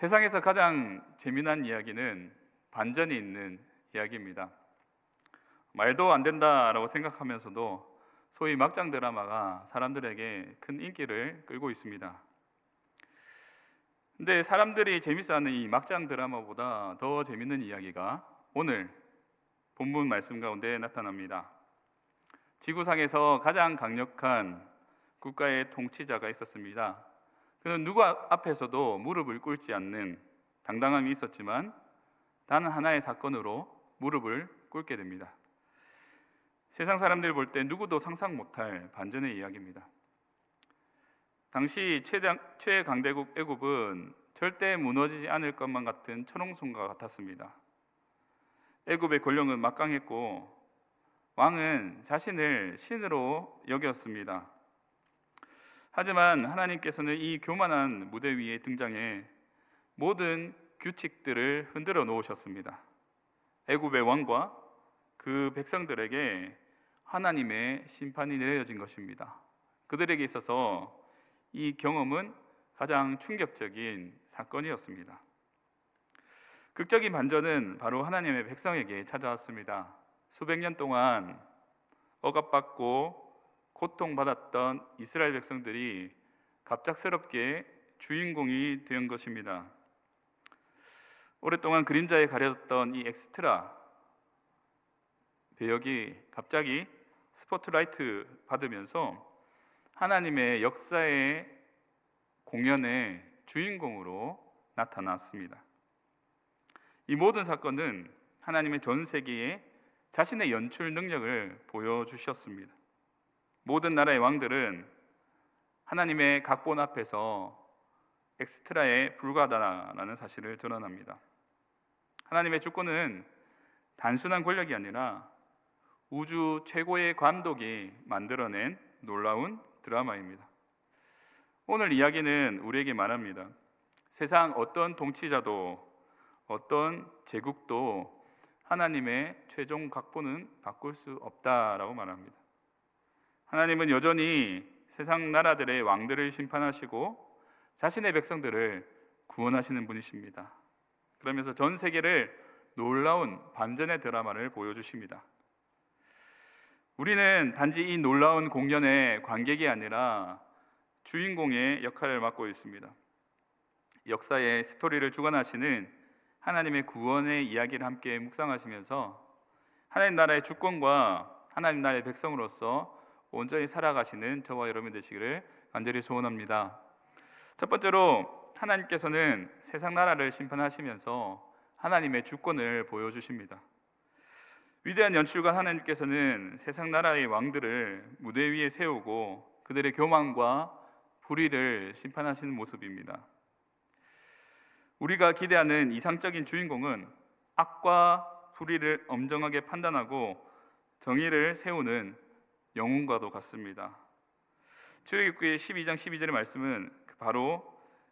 세상에서 가장 재미난 이야기는 반전이 있는 이야기입니다. 말도 안 된다라고 생각하면서도 소위 막장 드라마가 사람들에게 큰 인기를 끌고 있습니다. 근데 사람들이 재밌어하는 이 막장 드라마보다 더 재밌는 이야기가 오늘 본문 말씀 가운데 나타납니다. 지구상에서 가장 강력한 국가의 통치자가 있었습니다. 그는 누구 앞에서도 무릎을 꿇지 않는 당당함이 있었지만 단 하나의 사건으로 무릎을 꿇게 됩니다. 세상 사람들이 볼 때 누구도 상상 못할 반전의 이야기입니다. 당시 최강대국 애굽은 절대 무너지지 않을 것만 같은 천홍성과 같았습니다. 애굽의 권력은 막강했고 왕은 자신을 신으로 여겼습니다. 하지만 하나님께서는 이 교만한 무대 위에 등장해 모든 규칙들을 흔들어 놓으셨습니다. 애굽의 왕과 그 백성들에게 하나님의 심판이 내려진 것입니다. 그들에게 있어서 이 경험은 가장 충격적인 사건이었습니다. 극적인 반전은 바로 하나님의 백성에게 찾아왔습니다. 수백 년 동안 억압받고 고통받았던 이스라엘 백성들이 갑작스럽게 주인공이 된 것입니다. 오랫동안 그림자에 가려졌던 이 엑스트라 배역이 갑자기 스포트라이트 받으면서 하나님의 역사의 공연의 주인공으로 나타났습니다. 이 모든 사건은 하나님의 전 세계에 자신의 연출 능력을 보여주셨습니다. 모든 나라의 왕들은 하나님의 각본 앞에서 엑스트라에 불과하다는 사실을 드러납니다. 하나님의 주권은 단순한 권력이 아니라 우주 최고의 감독이 만들어낸 놀라운 드라마입니다. 오늘 이야기는 우리에게 말합니다. 세상 어떤 통치자도 어떤 제국도 하나님의 최종 각본은 바꿀 수 없다라고 말합니다. 하나님은 여전히 세상 나라들의 왕들을 심판하시고 자신의 백성들을 구원하시는 분이십니다. 그러면서 전 세계를 놀라운 반전의 드라마를 보여주십니다. 우리는 단지 이 놀라운 공연의 관객이 아니라 주인공의 역할을 맡고 있습니다. 역사의 스토리를 주관하시는 하나님의 구원의 이야기를 함께 묵상하시면서 하나님 나라의 주권과 하나님 나라의 백성으로서 온전히 살아가시는 저와 여러분 되시기를 간절히 소원합니다. 첫 번째로 하나님께서는 세상 나라를 심판하시면서 하나님의 주권을 보여주십니다. 위대한 연출가 하나님께서는 세상 나라의 왕들을 무대 위에 세우고 그들의 교만과 불의를 심판하시는 모습입니다. 우리가 기대하는 이상적인 주인공은 악과 불의를 엄정하게 판단하고 정의를 세우는 영웅과도 같습니다. 출애굽기 12장 12절의 말씀은 바로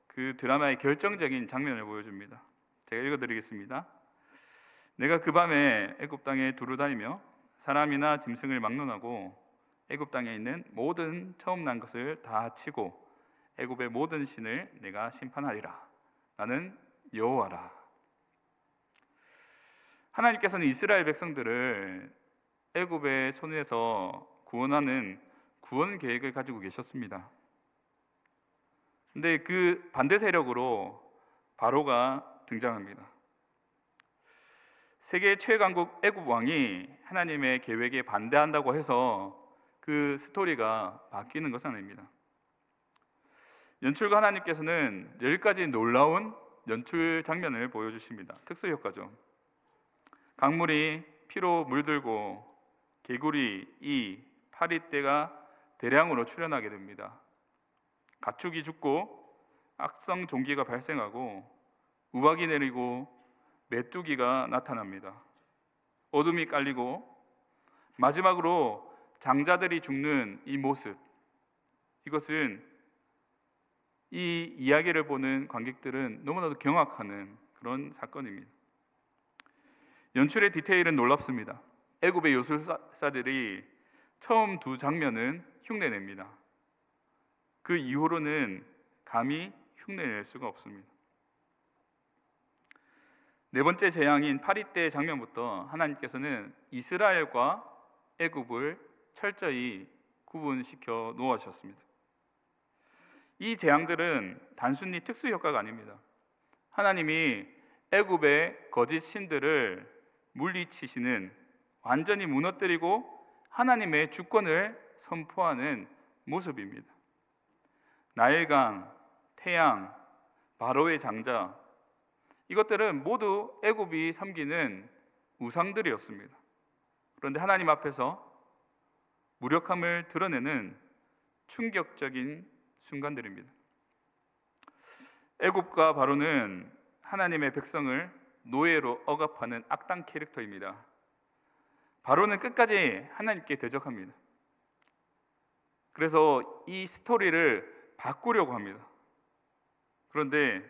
그 드라마의 결정적인 장면을 보여줍니다. 제가 읽어드리겠습니다. 내가 그 밤에 애굽 땅에 두루 다니며 사람이나 짐승을 막론하고 애굽 땅에 있는 모든 처음 난 것을 다 치고 애굽의 모든 신을 내가 심판하리라. 나는 여호와라. 하나님께서는 이스라엘 백성들을 애굽의 손에서 구원하는 구원 계획을 가지고 계셨습니다. 근데 그 반대 세력으로 바로가 등장합니다. 세계 최강국 애굽 왕이 하나님의 계획에 반대한다고 해서 그 스토리가 바뀌는 것은 아닙니다. 연출가 하나님께서는 10가지 놀라운 연출 장면을 보여주십니다. 특수 효과죠. 강물이 피로 물들고 개구리, 이, 파리떼가 대량으로 출현하게 됩니다. 가축이 죽고 악성 종기가 발생하고 우박이 내리고 메뚜기가 나타납니다. 어둠이 깔리고 마지막으로 장자들이 죽는 이 모습, 이것은 이 이야기를 보는 관객들은 너무나도 경악하는 그런 사건입니다. 연출의 디테일은 놀랍습니다. 애굽의 요술사들이 처음 두 장면은 흉내냅니다. 그 이후로는 감히 흉내낼 수가 없습니다. 네 번째 재앙인 파리떼 장면부터 하나님께서는 이스라엘과 애굽을 철저히 구분시켜 놓으셨습니다. 이 재앙들은 단순히 특수 효과가 아닙니다. 하나님이 애굽의 거짓 신들을 물리치시는, 완전히 무너뜨리고 하나님의 주권을 선포하는 모습입니다. 나일강, 태양, 바로의 장자, 이것들은 모두 애굽이 섬기는 우상들이었습니다. 그런데 하나님 앞에서 무력함을 드러내는 충격적인 순간들입니다. 애굽과 바로는 하나님의 백성을 노예로 억압하는 악당 캐릭터입니다. 바로는 끝까지 하나님께 대적합니다. 그래서 이 스토리를 바꾸려고 합니다. 그런데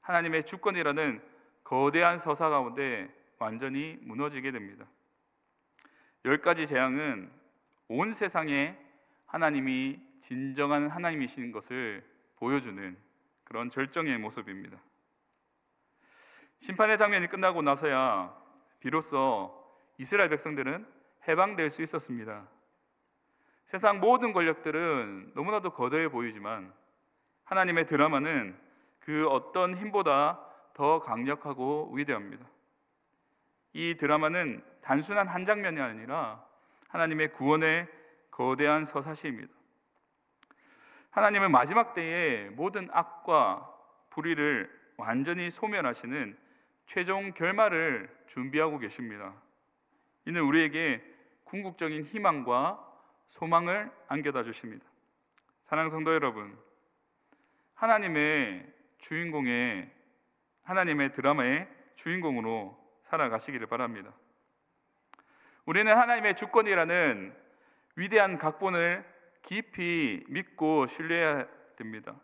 하나님의 주권이라는 거대한 서사 가운데 완전히 무너지게 됩니다. 10가지 재앙은 온 세상에 하나님이 진정한 하나님이신 것을 보여주는 그런 절정의 모습입니다. 심판의 장면이 끝나고 나서야 비로소 이스라엘 백성들은 해방될 수 있었습니다. 세상 모든 권력들은 너무나도 거대해 보이지만 하나님의 드라마는 그 어떤 힘보다 더 강력하고 위대합니다. 이 드라마는 단순한 한 장면이 아니라 하나님의 구원의 거대한 서사시입니다. 하나님은 마지막 때에 모든 악과 불의를 완전히 소멸하시는 최종 결말을 준비하고 계십니다. 이는 우리에게 궁극적인 희망과 소망을 안겨다 주십니다. 사랑하는 성도 여러분, 하나님의 드라마의 주인공으로 살아가시기를 바랍니다. 우리는 하나님의 주권이라는 위대한 각본을 깊이 믿고 신뢰해야 됩니다.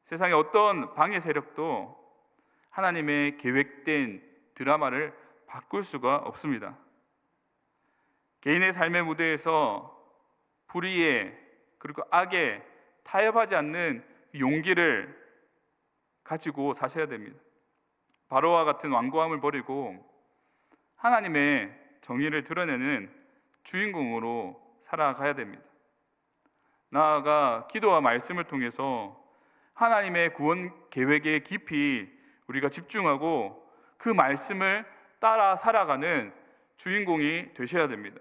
세상의 어떤 방해 세력도 하나님의 계획된 드라마를 바꿀 수가 없습니다. 개인의 삶의 무대에서 불의에 그리고 악에 타협하지 않는 용기를 가지고 사셔야 됩니다. 바로와 같은 완고함을 버리고 하나님의 정의를 드러내는 주인공으로 살아가야 됩니다. 나아가 기도와 말씀을 통해서 하나님의 구원 계획에 깊이 우리가 집중하고 그 말씀을 따라 살아가는 주인공이 되셔야 됩니다.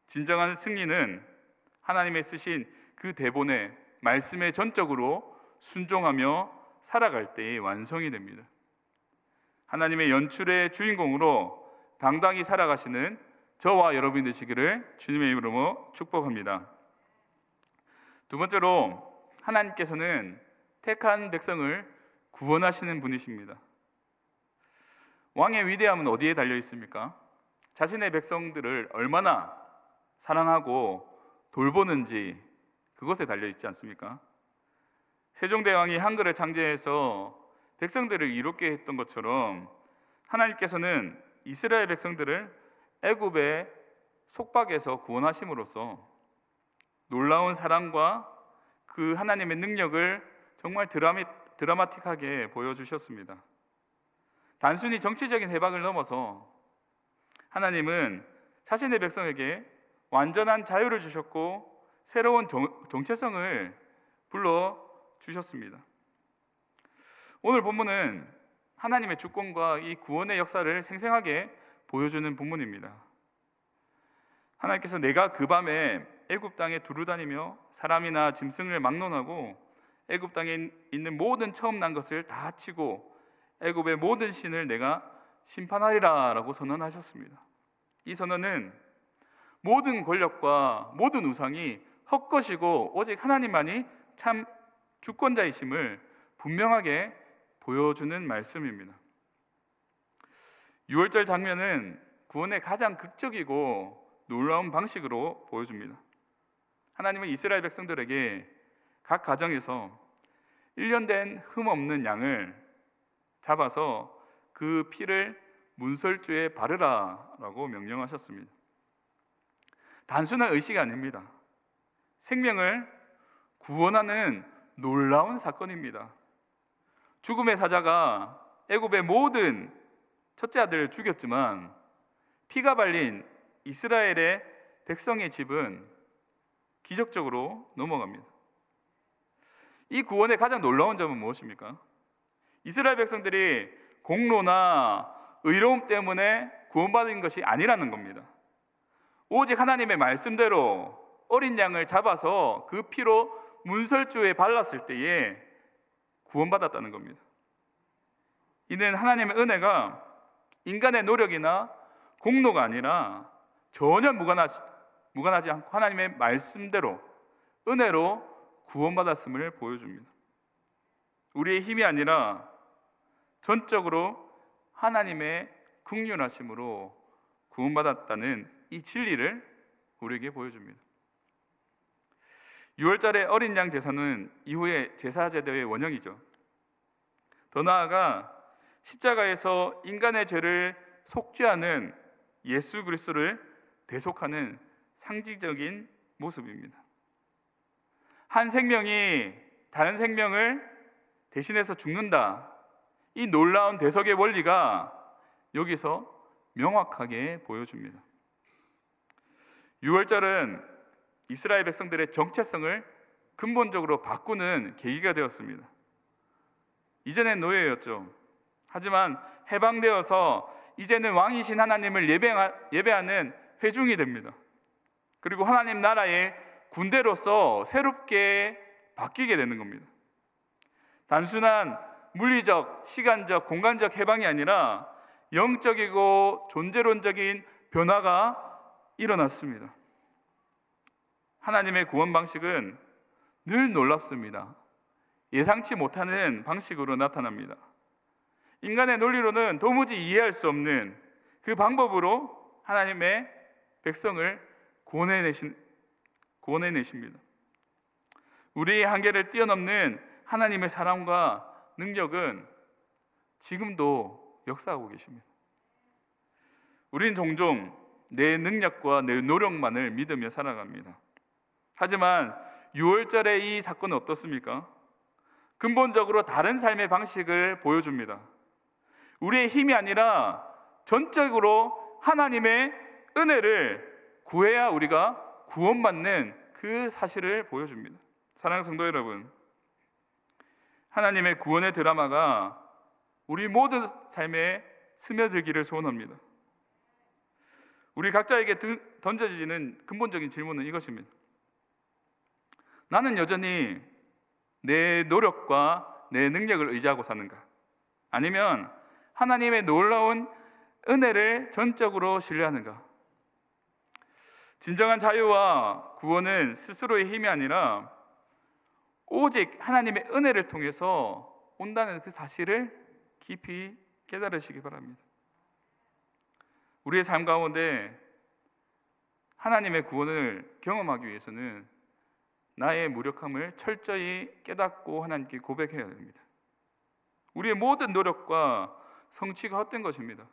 진정한 승리는 하나님의 쓰신 그 대본에 말씀에 전적으로 순종하며 살아갈 때에 완성이 됩니다. 하나님의 연출의 주인공으로 당당히 살아가시는 저와 여러분이 되시기를 주님의 이름으로 축복합니다. 두 번째로, 하나님께서는 택한 백성을 구원하시는 분이십니다. 왕의 위대함은 어디에 달려 있습니까? 자신의 백성들을 얼마나 사랑하고 돌보는지 그것에 달려 있지 않습니까? 세종대왕이 한글을 창제해서 백성들을 이롭게 했던 것처럼 하나님께서는 이스라엘 백성들을 애굽의 속박에서 구원하심으로써 놀라운 사랑과 그 하나님의 능력을 정말 드라마틱하게 보여주셨습니다. 단순히 정치적인 해방을 넘어서 하나님은 자신의 백성에게 완전한 자유를 주셨고 새로운 정체성을 불러주셨습니다. 오늘 본문은 하나님의 주권과 이 구원의 역사를 생생하게 보여주는 본문입니다. 하나님께서 내가 그 밤에 애굽 땅에 두루다니며 사람이나 짐승을 막론하고 애굽 땅에 있는 모든 처음 난 것을 다 치고 애굽의 모든 신을 내가 심판하리라 라고 선언하셨습니다. 이 선언은 모든 권력과 모든 우상이 헛것이고 오직 하나님만이 참 주권자이심을 분명하게 보여주는 말씀입니다. 6월절 장면은 구원의 가장 극적이고 놀라운 방식으로 보여줍니다. 하나님은 이스라엘 백성들에게 각 가정에서 1년 된 흠없는 양을 잡아서 그 피를 문설주에 바르라 라고 명령하셨습니다. 단순한 의식이 아닙니다. 생명을 구원하는 놀라운 사건입니다. 죽음의 사자가 애굽의 모든 첫째 아들을 죽였지만 피가 발린 이스라엘의 백성의 집은 기적적으로 넘어갑니다. 이 구원의 가장 놀라운 점은 무엇입니까? 이스라엘 백성들이 공로나 의로움 때문에 구원받은 것이 아니라는 겁니다. 오직 하나님의 말씀대로 어린 양을 잡아서 그 피로 문설주에 발랐을 때에 구원받았다는 겁니다. 이는 하나님의 은혜가 인간의 노력이나 공로가 아니라 전혀 무관하지 않고 하나님의 말씀대로 은혜로 구원받았음을 보여줍니다. 우리의 힘이 아니라 전적으로 하나님의 긍휼하심으로 구원받았다는 이 진리를 우리에게 보여줍니다. 6월절의 어린 양 제사는 이후의 제사 제도의 원형이죠. 더 나아가 십자가에서 인간의 죄를 속죄하는 예수 그리스도를 대속하는 상징적인 모습입니다. 한 생명이 다른 생명을 대신해서 죽는다. 이 놀라운 대속의 원리가 여기서 명확하게 보여줍니다. 6월절은 이스라엘 백성들의 정체성을 근본적으로 바꾸는 계기가 되었습니다. 이전엔 노예였죠. 하지만 해방되어서 이제는 왕이신 하나님을 예배하는 회중이 됩니다. 그리고 하나님 나라의 군대로서 새롭게 바뀌게 되는 겁니다. 단순한 물리적, 시간적, 공간적 해방이 아니라 영적이고 존재론적인 변화가 일어났습니다. 하나님의 구원 방식은 늘 놀랍습니다. 예상치 못하는 방식으로 나타납니다. 인간의 논리로는 도무지 이해할 수 없는 그 방법으로 하나님의 백성을 구원해내십니다. 우리의 한계를 뛰어넘는 하나님의 사랑과 능력은 지금도 역사하고 계십니다. 우리는 종종 내 능력과 내 노력만을 믿으며 살아갑니다. 하지만 6월절의 이 사건은 어떻습니까? 근본적으로 다른 삶의 방식을 보여줍니다. 우리의 힘이 아니라 전적으로 하나님의 은혜를 구해야 우리가 구원받는 그 사실을 보여줍니다. 사랑하는 성도 여러분, 하나님의 구원의 드라마가 우리 모든 삶에 스며들기를 소원합니다. 우리 각자에게 던져지는 근본적인 질문은 이것입니다. 나는 여전히 내 노력과 내 능력을 의지하고 사는가? 아니면 하나님의 놀라운 은혜를 전적으로 신뢰하는가? 진정한 자유와 구원은 스스로의 힘이 아니라 오직 하나님의 은혜를 통해서 온다는 그 사실을 깊이 깨달으시기 바랍니다. 우리의 삶 가운데 하나님의 구원을 경험하기 위해서는 나의 무력함을 철저히 깨닫고 하나님께 고백해야 됩니다. 우리의 모든 노력과 성취가 헛된 것입니다.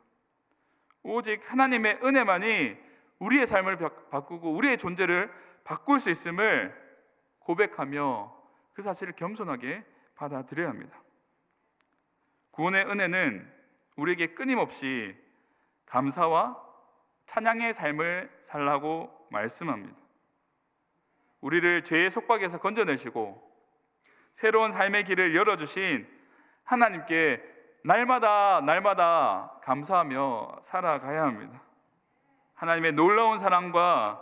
오직 하나님의 은혜만이 우리의 삶을 바꾸고 우리의 존재를 바꿀 수 있음을 고백하며 그 사실을 겸손하게 받아들여야 합니다. 구원의 은혜는 우리에게 끊임없이 감사와 찬양의 삶을 살라고 말씀합니다. 우리를 죄의 속박에서 건져내시고 새로운 삶의 길을 열어주신 하나님께 날마다 감사하며 살아가야 합니다. 하나님의 놀라운 사랑과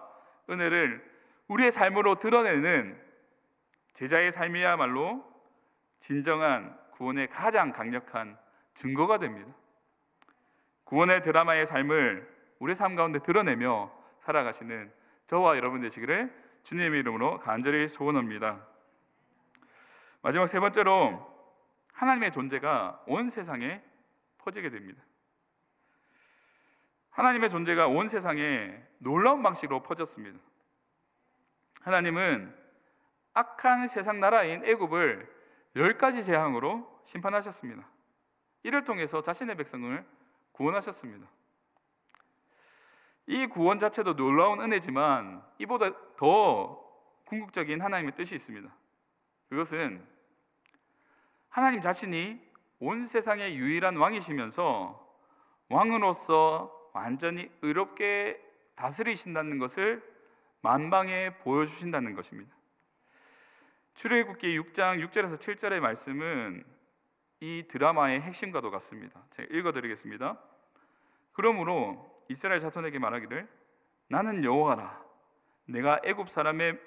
은혜를 우리의 삶으로 드러내는 제자의 삶이야말로 진정한 구원의 가장 강력한 증거가 됩니다. 구원의 드라마의 삶을 우리의 삶 가운데 드러내며 살아가시는 저와 여러분 되시기를 주님의 이름으로 간절히 소원합니다. 마지막 세 번째로 하나님의 존재가 온 세상에 퍼지게 됩니다. 하나님의 존재가 온 세상에 놀라운 방식으로 퍼졌습니다. 하나님은 악한 세상 나라인 애굽을 10가지 재앙으로 심판하셨습니다. 이를 통해서 자신의 백성을 구원하셨습니다. 이 구원 자체도 놀라운 은혜지만 이보다 더 궁극적인 하나님의 뜻이 있습니다. 그것은 하나님 자신이 온 세상의 유일한 왕이시면서 왕으로서 완전히 의롭게 다스리신다는 것을 만방에 보여주신다는 것입니다. 출애굽기 6장 6절에서 7절의 말씀은 이 드라마의 핵심과도 같습니다. 제가 읽어드리겠습니다. 그러므로 이스라엘 자손에게 말하기를 나는 여호와라. 내가 애굽 사람의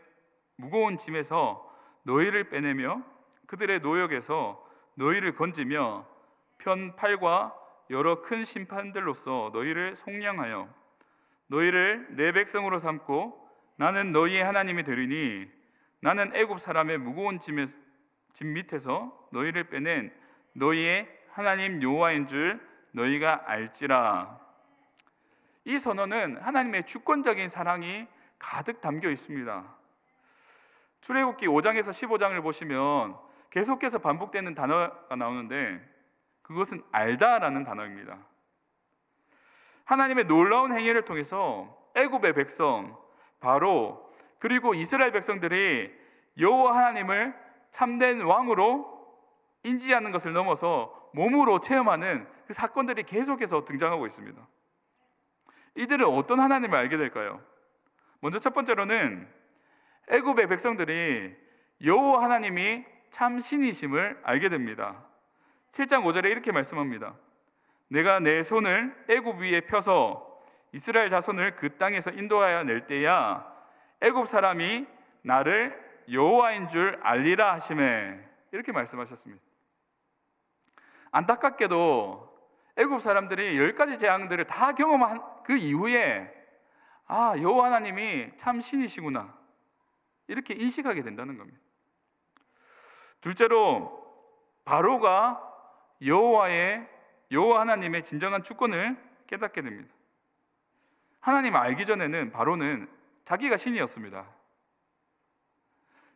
무거운 짐에서 너희를 빼내며 그들의 노역에서 너희를 건지며 편팔과 여러 큰 심판들로서 너희를 속량하여 너희를 내 백성으로 삼고 나는 너희의 하나님이 되리니 나는 애굽 사람의 무거운 짐 밑에서 너희를 빼낸 너희의 하나님 여호와인 줄 너희가 알지라. 이 선언은 하나님의 주권적인 사랑이 가득 담겨 있습니다. 출애굽기 5장에서 15장을 보시면 계속해서 반복되는 단어가 나오는데 그것은 알다라는 단어입니다. 하나님의 놀라운 행위를 통해서 애굽의 백성, 바로 그리고 이스라엘 백성들이 여호와 하나님을 참된 왕으로 인지하는 것을 넘어서 몸으로 체험하는 그 사건들이 계속해서 등장하고 있습니다. 이들은 어떤 하나님을 알게 될까요? 먼저 첫 번째로는 애굽의 백성들이 여호와 하나님이 참 신이심을 알게 됩니다. 7장 5절에 이렇게 말씀합니다. 내가 내 손을 애굽 위에 펴서 이스라엘 자손을 그 땅에서 인도하여 낼 때야 애굽 사람이 나를 여호와인 줄 알리라 하시매. 이렇게 말씀하셨습니다. 안타깝게도 애굽 사람들이 10가지 재앙들을 다 경험한 그 이후에 여호와 하나님이 참 신이시구나 이렇게 인식하게 된다는 겁니다. 둘째로 바로가 여호와 하나님의 진정한 주권을 깨닫게 됩니다. 하나님 알기 전에는 바로는 자기가 신이었습니다.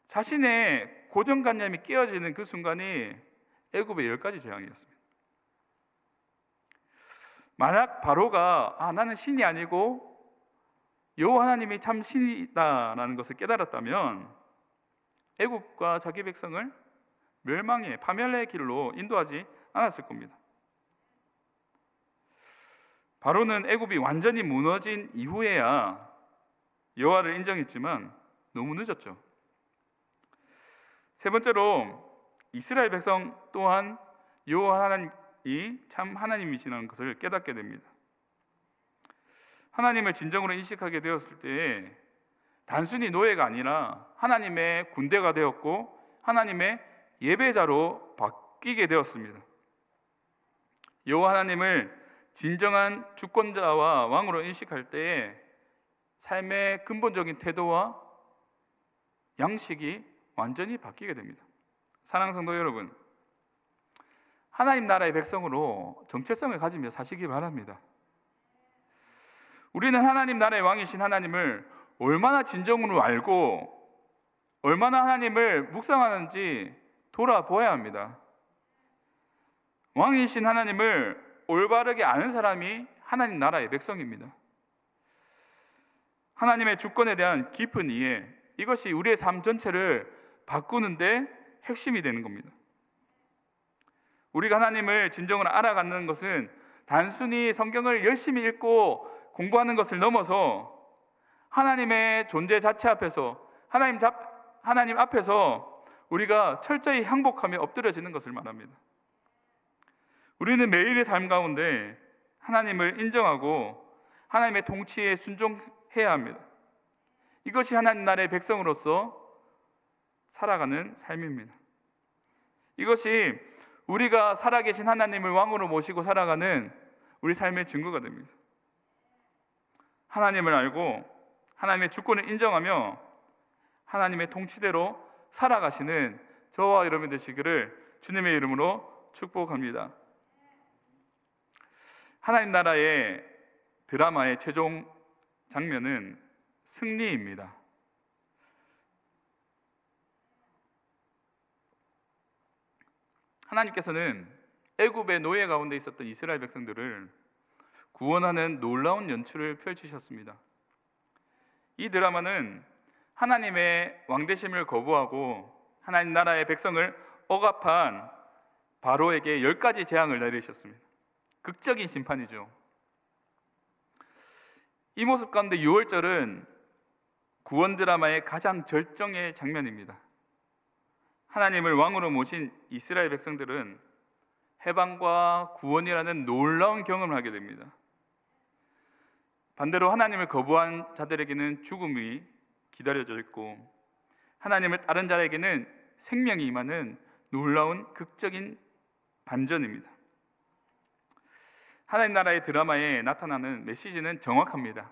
자신의 고정관념이 깨어지는 그 순간이 애굽의 10가지 재앙이었습니다. 만약 바로가 나는 신이 아니고 여호와 하나님이 참 신이다라는 것을 깨달았다면 애굽과 자기 백성을 멸망의 파멸의 길로 인도하지 않았을 겁니다. 바로는 애굽이 완전히 무너진 이후에야 여호와를 인정했지만 너무 늦었죠. 세 번째로 이스라엘 백성 또한 여호와 하나님이 참 하나님이시라는 것을 깨닫게 됩니다. 하나님을 진정으로 인식하게 되었을 때 단순히 노예가 아니라 하나님의 군대가 되었고 하나님의 예배자로 바뀌게 되었습니다. 여호와 하나님을 진정한 주권자와 왕으로 인식할 때에 삶의 근본적인 태도와 양식이 완전히 바뀌게 됩니다. 사랑하는 성도 여러분, 하나님 나라의 백성으로 정체성을 가지며 사시기 바랍니다. 우리는 하나님 나라의 왕이신 하나님을 얼마나 진정으로 알고 얼마나 하나님을 묵상하는지 돌아보아야 합니다. 왕이신 하나님을 올바르게 아는 사람이 하나님 나라의 백성입니다. 하나님의 주권에 대한 깊은 이해, 이것이 우리의 삶 전체를 바꾸는데 핵심이 되는 겁니다. 우리가 하나님을 진정으로 알아가는 것은 단순히 성경을 열심히 읽고 공부하는 것을 넘어서 하나님의 존재 자체 앞에서 하나님 앞에서 우리가 철저히 항복하며 엎드려지는 것을 말합니다. 우리는 매일의 삶 가운데 하나님을 인정하고 하나님의 통치에 순종해야 합니다. 이것이 하나님 나라의 백성으로서 살아가는 삶입니다. 이것이 우리가 살아계신 하나님을 왕으로 모시고 살아가는 우리 삶의 증거가 됩니다. 하나님을 알고 하나님의 주권을 인정하며 하나님의 통치대로 살아가시는 저와 여러분 되시기를 주님의 이름으로 축복합니다. 하나님 나라의 드라마의 최종 장면은 승리입니다. 하나님께서는 애굽의 노예 가운데 있었던 이스라엘 백성들을 구원하는 놀라운 연출을 펼치셨습니다. 이 드라마는 하나님의 왕되심을 거부하고 하나님 나라의 백성을 억압한 바로에게 10가지 재앙을 내리셨습니다. 극적인 심판이죠. 이 모습 가운데 6월절은 구원 드라마의 가장 절정의 장면입니다. 하나님을 왕으로 모신 이스라엘 백성들은 해방과 구원이라는 놀라운 경험을 하게 됩니다. 반대로 하나님을 거부한 자들에게는 죽음이 기다려져 있고, 하나님을 따른 자에게는 생명이 임하는 놀라운 극적인 반전입니다. 하나님 나라의 드라마에 나타나는 메시지는 정확합니다.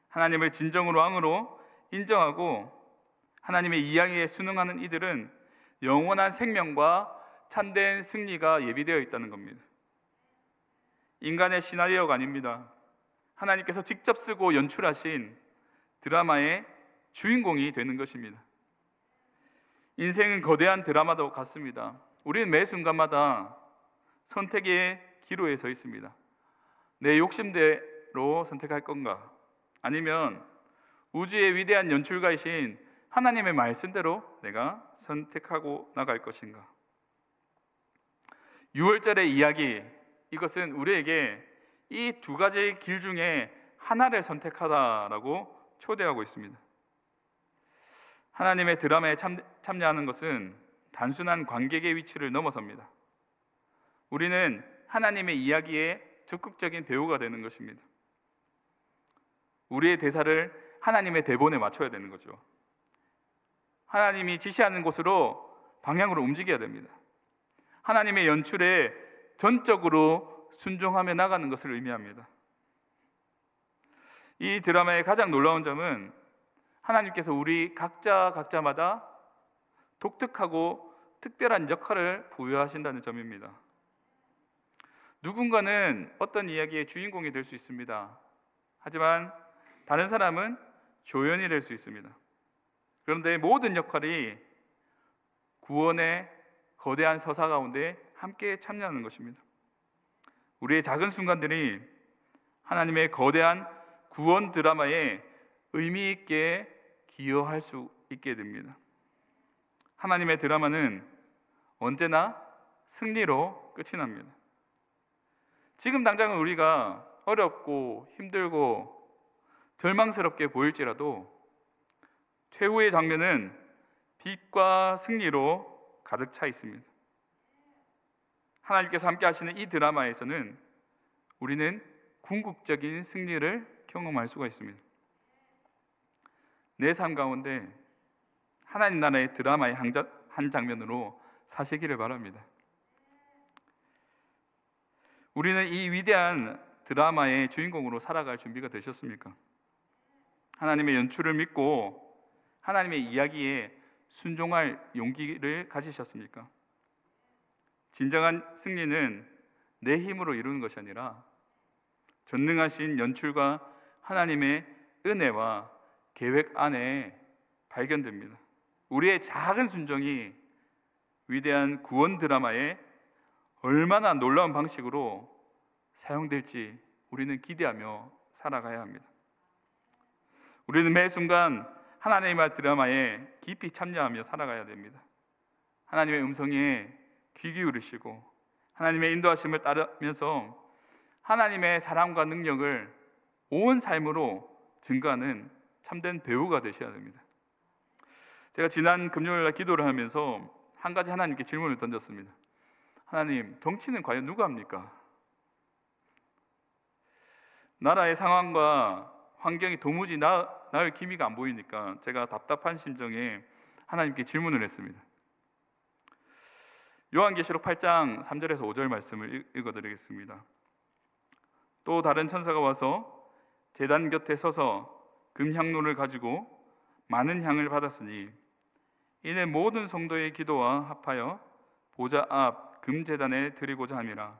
하나님을 진정으로 왕으로 인정하고 하나님의 이야기에 순응하는 이들은 영원한 생명과 참된 승리가 예비되어 있다는 겁니다. 인간의 시나리오가 아닙니다. 하나님께서 직접 쓰고 연출하신 드라마의 주인공이 되는 것입니다. 인생은 거대한 드라마도 같습니다. 우리는 매 순간마다 선택의 기로에 서 있습니다. 내 욕심대로 선택할 건가? 아니면 우주의 위대한 연출가이신 하나님의 말씀대로 내가 선택하고 나갈 것인가? 6월절의 이야기, 이것은 우리에게 이 두 가지 길 중에 하나를 선택하라라고 초대하고 있습니다. 하나님의 드라마에 참여하는 것은 단순한 관객의 위치를 넘어섭니다. 우리는 하나님의 이야기의 적극적인 배우가 되는 것입니다. 우리의 대사를 하나님의 대본에 맞춰야 되는 거죠. 하나님이 지시하는 곳으로 방향으로 움직여야 됩니다. 하나님의 연출에 전적으로 순종하며 나가는 것을 의미합니다. 이 드라마의 가장 놀라운 점은 하나님께서 우리 각자마다 독특하고 특별한 역할을 부여하신다는 점입니다. 누군가는 어떤 이야기의 주인공이 될 수 있습니다. 하지만 다른 사람은 조연이 될 수 있습니다. 그런데 모든 역할이 구원의 거대한 서사 가운데 함께 참여하는 것입니다. 우리의 작은 순간들이 하나님의 거대한 구원 드라마에 의미 있게 기여할 수 있게 됩니다. 하나님의 드라마는 언제나 승리로 끝이 납니다. 지금 당장은 우리가 어렵고 힘들고 절망스럽게 보일지라도 최후의 장면은 빛과 승리로 가득 차 있습니다. 하나님께서 함께 하시는 이 드라마에서는 우리는 궁극적인 승리를 경험할 수가 있습니다. 내 삶 가운데 하나님 나라의 드라마의 한 장면으로 사시기를 바랍니다. 우리는 이 위대한 드라마의 주인공으로 살아갈 준비가 되셨습니까? 하나님의 연출을 믿고 하나님의 이야기에 순종할 용기를 가지셨습니까? 진정한 승리는 내 힘으로 이루는 것이 아니라 전능하신 연출과 하나님의 은혜와 계획 안에 발견됩니다. 우리의 작은 순종이 위대한 구원 드라마에 얼마나 놀라운 방식으로 사용될지 우리는 기대하며 살아가야 합니다. 우리는 매 순간 하나님의 드라마에 깊이 참여하며 살아가야 됩니다. 하나님의 음성에 귀 기울이시고 하나님의 인도하심을 따르면서 하나님의 사랑과 능력을 온 삶으로 증거하는 참된 배우가 되셔야 됩니다. 제가 지난 금요일 날 기도를 하면서 한 가지 하나님께 질문을 던졌습니다. 하나님, 정치는 과연 누가 합니까? 나라의 상황과 환경이 도무지 나을 기미가 안 보이니까 제가 답답한 심정에 하나님께 질문을 했습니다. 요한계시록 8장 3절에서 5절 말씀을 읽어드리겠습니다. 또 다른 천사가 와서 제단 곁에 서서 금향로를 가지고 많은 향을 받았으니 이는 모든 성도의 기도와 합하여 보좌 앞 금제단에 드리고자 함이라.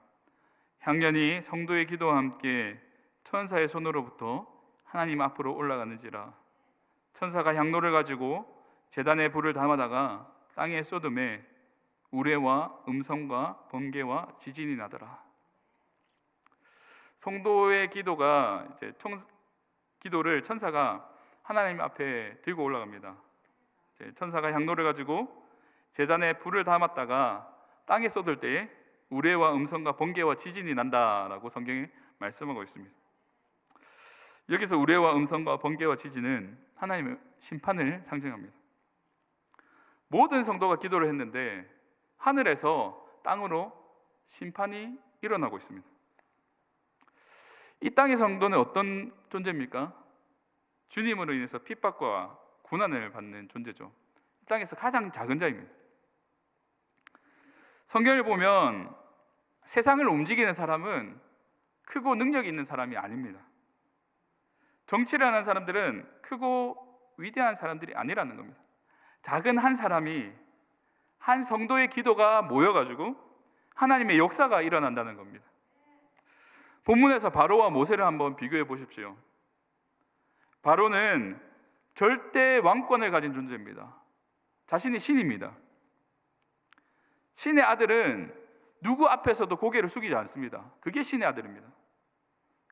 향연이 성도의 기도와 함께 천사의 손으로부터 하나님 앞으로 올라가는지라. 천사가 향로를 가지고 제단에 불을 담아다가 땅에 쏟음에 우레와 음성과 번개와 지진이 나더라. 성도의 기도가 기도를 천사가 하나님 앞에 들고 올라갑니다. 천사가 향로를 가지고 제단에 불을 담았다가 땅에 쏟을 때 우레와 음성과 번개와 지진이 난다라고 성경에 말씀하고 있습니다. 여기서 우레와 음성과 번개와 지진은 하나님의 심판을 상징합니다. 모든 성도가 기도를 했는데 하늘에서 땅으로 심판이 일어나고 있습니다. 이 땅의 성도는 어떤 존재입니까? 주님으로 인해서 핍박과 고난을 받는 존재죠. 이 땅에서 가장 작은 자입니다. 성경을 보면 세상을 움직이는 사람은 크고 능력이 있는 사람이 아닙니다. 정치를 하는 사람들은 크고 위대한 사람들이 아니라는 겁니다. 작은 한 사람이, 한 성도의 기도가 모여가지고 하나님의 역사가 일어난다는 겁니다. 본문에서 바로와 모세를 한번 비교해 보십시오. 바로는 절대 왕권을 가진 존재입니다. 자신이 신입니다. 신의 아들은 누구 앞에서도 고개를 숙이지 않습니다. 그게 신의 아들입니다.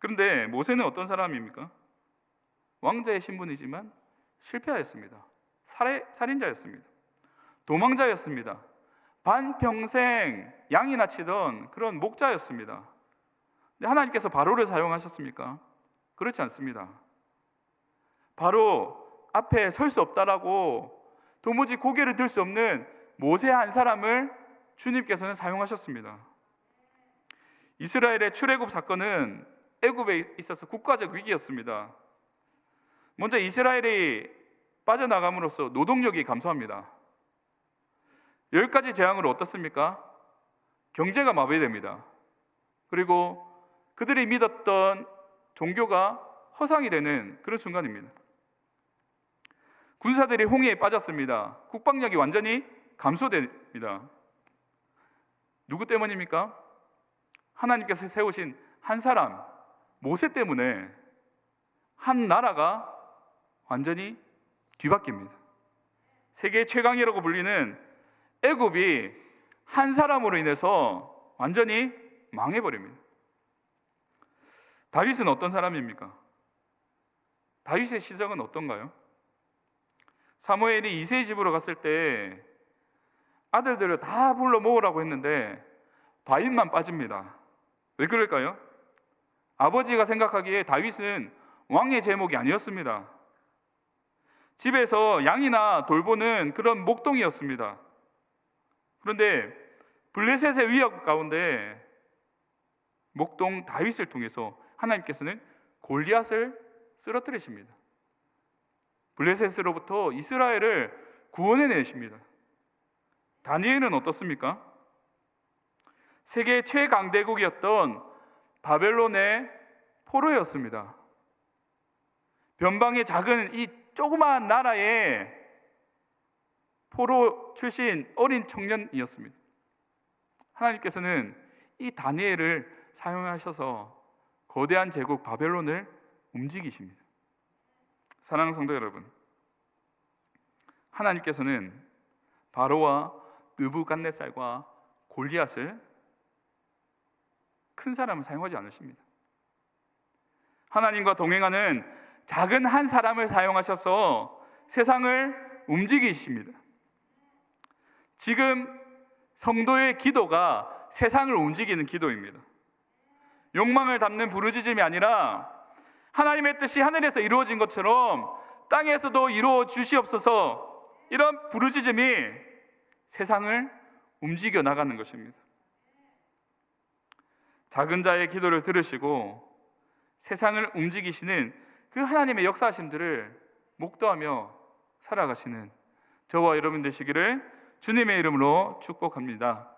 그런데 모세는 어떤 사람입니까? 왕자의 신분이지만 실패하였습니다. 살인자였습니다. 도망자였습니다. 반평생 양이나 치던 그런 목자였습니다. 근데 하나님께서 바로를 사용하셨습니까? 그렇지 않습니다. 바로 앞에 설 수 없다라고 도무지 고개를 들 수 없는 모세 한 사람을 주님께서는 사용하셨습니다. 이스라엘의 출애굽 사건은 애굽에 있어서 국가적 위기였습니다. 먼저 이스라엘이 빠져나감으로써 노동력이 감소합니다. 10가지 재앙으로 어떻습니까? 경제가 마비됩니다. 그리고 그들이 믿었던 종교가 허상이 되는 그런 순간입니다. 군사들이 홍해에 빠졌습니다. 국방력이 완전히 감소됩니다. 누구 때문입니까? 하나님께서 세우신 한 사람, 모세 때문에 한 나라가 완전히 뒤바뀝니다. 세계 최강이라고 불리는 애굽이 한 사람으로 인해서 완전히 망해버립니다. 다윗은 어떤 사람입니까? 다윗의 시작은 어떤가요? 사무엘이 이새의 집으로 갔을 때 아들들을 다 불러 모으라고 했는데 다윗만 빠집니다. 왜 그럴까요? 아버지가 생각하기에 다윗은 왕의 제목이 아니었습니다. 집에서 양이나 돌보는 그런 목동이었습니다. 그런데 블레셋의 위협 가운데 목동 다윗을 통해서 하나님께서는 골리앗을 쓰러뜨리십니다. 블레셋으로부터 이스라엘을 구원해내십니다. 다니엘은 어떻습니까? 세계 최강대국이었던 바벨론의 포로였습니다. 변방의 작은 이 조그마한 나라의 포로 출신 어린 청년이었습니다. 하나님께서는 이 다니엘을 사용하셔서 거대한 제국 바벨론을 움직이십니다. 사랑하는 성도 여러분, 하나님께서는 바로와 느부갓네살과 골리앗을 큰 사람을 사용하지 않으십니다. 하나님과 동행하는 작은 한 사람을 사용하셔서 세상을 움직이십니다. 지금 성도의 기도가 세상을 움직이는 기도입니다. 욕망을 담는 부르짖음이 아니라 하나님의 뜻이 하늘에서 이루어진 것처럼 땅에서도 이루어 주시옵소서, 이런 부르짖음이 세상을 움직여 나가는 것입니다. 작은 자의 기도를 들으시고 세상을 움직이시는 그 하나님의 역사하심들을 목도하며 살아가시는 저와 여러분 되시기를 주님의 이름으로 축복합니다.